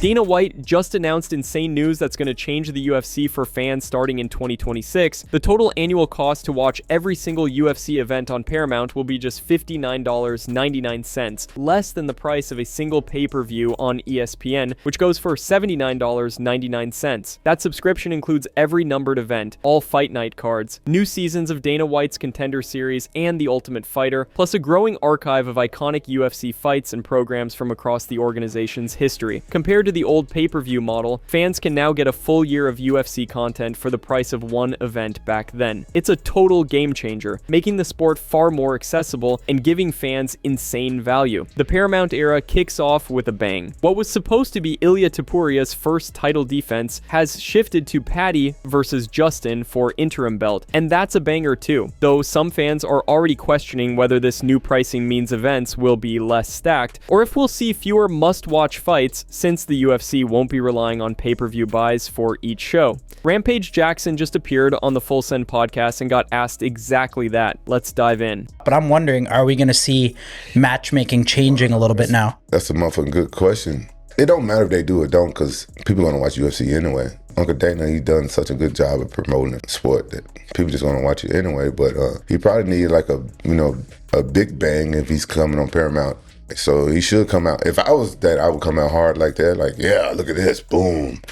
Dana White just announced insane news that's going to change the UFC for fans starting in 2026. The total annual cost to watch every single UFC event on Paramount will be just $59.99, less than the price of a single pay-per-view on ESPN, which goes for $79.99. That subscription includes every numbered event, all Fight Night cards, new seasons of Dana White's Contender Series and The Ultimate Fighter, plus a growing archive of iconic UFC fights and programs from across the organization's history. Compared to the old pay-per-view model, fans can now get a full year of UFC content for the price of one event back then. It's a total game changer, making the sport far more accessible and giving fans insane value. The Paramount era kicks off with a bang. What was supposed to be Ilia Topuria's first title defense has shifted to Paddy versus Justin for interim belt, and that's a banger too, though some fans are already questioning whether this new pricing means events will be less stacked, or if we'll see fewer must-watch fights since the UFC won't be relying on pay-per-view buys for each show. Rampage Jackson just appeared on the Full Send podcast and got asked exactly that. Let's dive in. But I'm wondering, are we going to see matchmaking changing a little bit now? That's a motherfucking good question. It don't matter if they do or don't, because people are going to watch UFC anyway. Uncle Dana, he done such a good job of promoting the sport that people just going to watch it anyway. But he probably need like a big bang if he's coming on Paramount. So he should come out. If I was that, I would come out hard like that. Like, yeah, look at this, boom.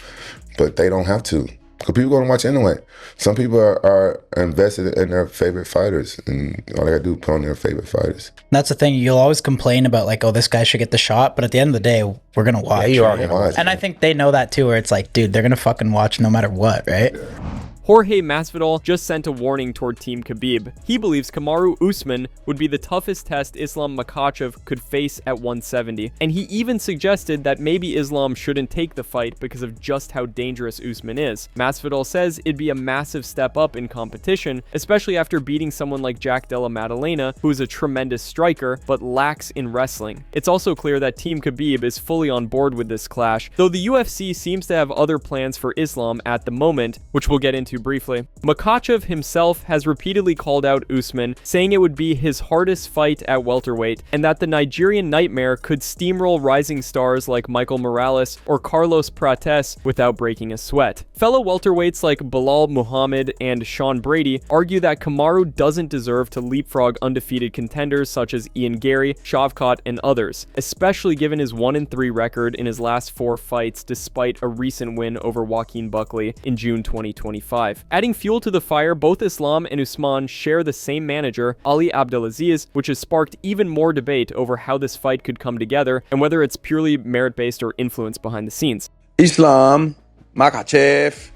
But they don't have to, because people going to watch anyway. Some people are invested in their favorite fighters, and all they got to do is put on their favorite fighters. That's the thing. You'll always complain about like, oh, this guy should get the shot. But at the end of the day, we're going to watch. Yeah, you are going to watch. And I think they know that too, where it's like, dude, they're going to fucking watch no matter what, right? Yeah. Jorge Masvidal just sent a warning toward Team Khabib. He believes Kamaru Usman would be the toughest test Islam Makhachev could face at 170, and he even suggested that maybe Islam shouldn't take the fight because of just how dangerous Usman is. Masvidal says it'd be a massive step up in competition, especially after beating someone like Jack Della Maddalena, who is a tremendous striker but lacks in wrestling. It's also clear that Team Khabib is fully on board with this clash, though the UFC seems to have other plans for Islam at the moment, which we'll get into briefly. Makhachev himself has repeatedly called out Usman, saying it would be his hardest fight at welterweight, and that the Nigerian Nightmare could steamroll rising stars like Michael Morales or Carlos Prates without breaking a sweat. Fellow welterweights like Bilal Muhammad and Sean Brady argue that Kamaru doesn't deserve to leapfrog undefeated contenders such as Ian Gary, Shavkat, and others, especially given his 1-3 record in his last 4 fights despite a recent win over Joaquin Buckley in June 2025. Adding fuel to the fire, both Islam and Usman share the same manager, Ali Abdelaziz, which has sparked even more debate over how this fight could come together and whether it's purely merit-based or influence behind the scenes. Islam Makhachev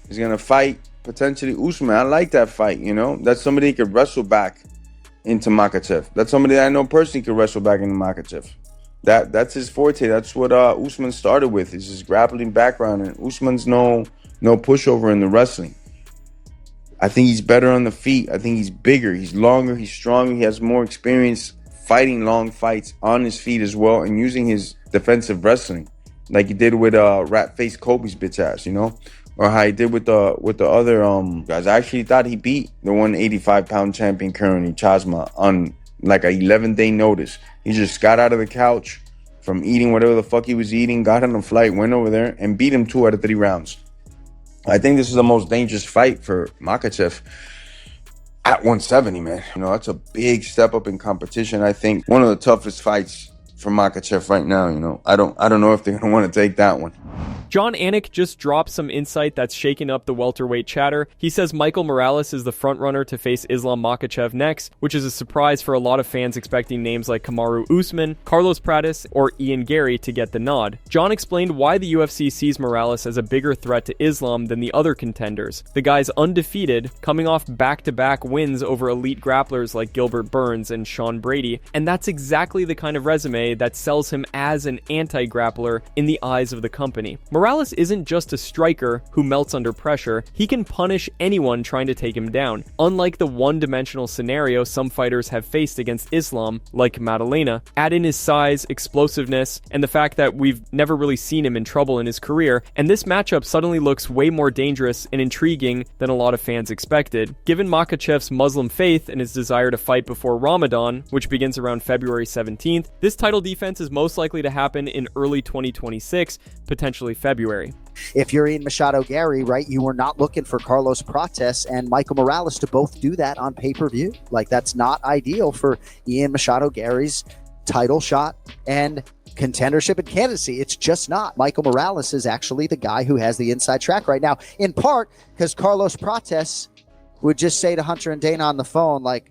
is going to fight potentially Usman. I like that fight, you know? That's somebody who could wrestle back into Makhachev. That's somebody that I know personally could wrestle back into Makhachev. That's his forte. That's what Usman started with, is his grappling background. And Usman's no pushover in the wrestling. I think he's better on the feet. I think he's bigger, he's longer, he's stronger. He has more experience fighting long fights on his feet as well, and using his defensive wrestling, like he did with rat-face Kobe's bitch ass, you know, or how he did with the other guys. I actually thought he beat the 185-pound champion currently, Chazma, on like a 11-day notice. He just got out of the couch from eating whatever the fuck he was eating, got on a flight, went over there, and beat him 2 out of 3 rounds. I think this is the most dangerous fight for Makhachev at 170, man. You know, that's a big step up in competition. I think one of the toughest fights for Makhachev right now, you know. I don't know if they're going to want to take that one. John Anik just dropped some insight that's shaken up the welterweight chatter. He says Michael Morales is the frontrunner to face Islam Makhachev next, which is a surprise for a lot of fans expecting names like Kamaru Usman, Carlos Prates, or Ian Gary to get the nod. John explained why the UFC sees Morales as a bigger threat to Islam than the other contenders. The guy's undefeated, coming off back-to-back wins over elite grapplers like Gilbert Burns and Sean Brady, and that's exactly the kind of resume that sells him as an anti-grappler in the eyes of the company. Morales isn't just a striker who melts under pressure, he can punish anyone trying to take him down, unlike the one-dimensional scenario some fighters have faced against Islam, like Madalena. Add in his size, explosiveness, and the fact that we've never really seen him in trouble in his career, and this matchup suddenly looks way more dangerous and intriguing than a lot of fans expected. Given Makhachev's Muslim faith and his desire to fight before Ramadan, which begins around February 17th, this title defense is most likely to happen in early 2026, potentially February. If you're Ian Machado Gary, right, you were not looking for Carlos Prates and Michael Morales to both do that on pay-per-view. Like, that's not ideal for Ian Machado Gary's title shot and contendership and candidacy. It's just not. Michael Morales is actually the guy who has the inside track right now, in part because Carlos Prates would just say to Hunter and Dana on the phone, like,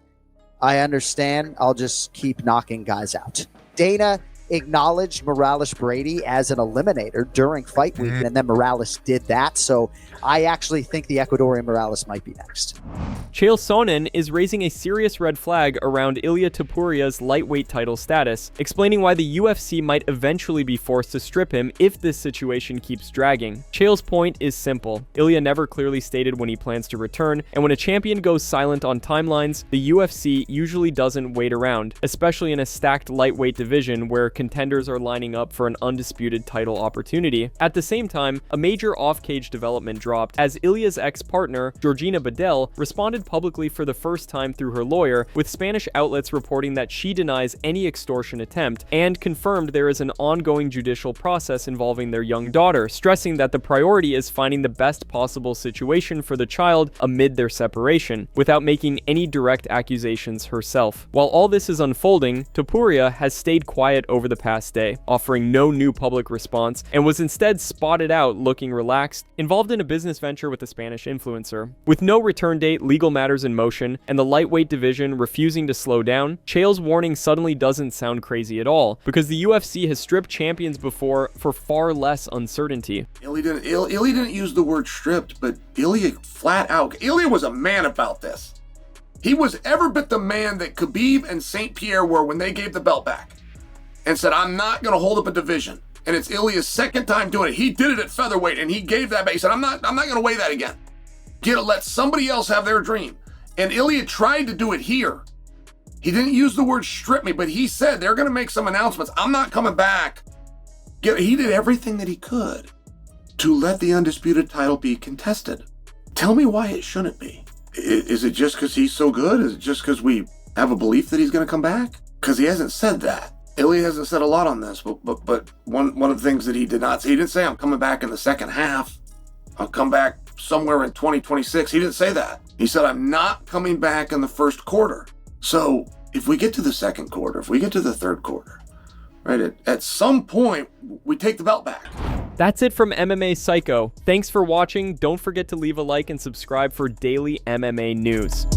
I understand, I'll just keep knocking guys out. Dana acknowledged Morales Brady as an eliminator during fight week, and then Morales did that. So I actually think the Ecuadorian Morales might be next. Chael Sonnen is raising a serious red flag around Ilia Topuria's lightweight title status, explaining why the UFC might eventually be forced to strip him if this situation keeps dragging. Chael's point is simple. Ilia never clearly stated when he plans to return, and when a champion goes silent on timelines, the UFC usually doesn't wait around, especially in a stacked lightweight division where contenders are lining up for an undisputed title opportunity. At the same time, a major off-cage development dropped as Ilia's ex-partner, Georgina Bedell, responded publicly for the first time through her lawyer, with Spanish outlets reporting that she denies any extortion attempt and confirmed there is an ongoing judicial process involving their young daughter, stressing that the priority is finding the best possible situation for the child amid their separation, without making any direct accusations herself. While all this is unfolding, Topuria has stayed quiet over the past day, offering no new public response, and was instead spotted out looking relaxed, involved in a business venture with a Spanish influencer. With no return date, legal matters in motion, and the lightweight division refusing to slow down, Chael's warning suddenly doesn't sound crazy at all, because the UFC has stripped champions before for far less uncertainty. Ilia didn't use the word stripped, but Ilia flat out, Ilia was a man about this. He was every bit the man that Khabib and St. Pierre were when they gave the belt back and said, I'm not going to hold up a division. And it's Ilia's second time doing it. He did it at featherweight, and he gave that back. He said, I'm not going to weigh that again. Let somebody else have their dream. And Ilia tried to do it here. He didn't use the word strip me, but he said they're going to make some announcements. I'm not coming back. He did everything that he could to let the undisputed title be contested. Tell me why it shouldn't be. Is it just because he's so good? Is it just because we have a belief that he's going to come back? Because he hasn't said that. Ilia hasn't said a lot on this, but one of the things that he did not say, he didn't say, I'm coming back in the second half. I'll come back somewhere in 2026. He didn't say that. He said, I'm not coming back in the first quarter. So if we get to the second quarter, if we get to the third quarter, right, at some point, we take the belt back. That's it from MMA Psycho. Thanks for watching. Don't forget to leave a like and subscribe for daily MMA news.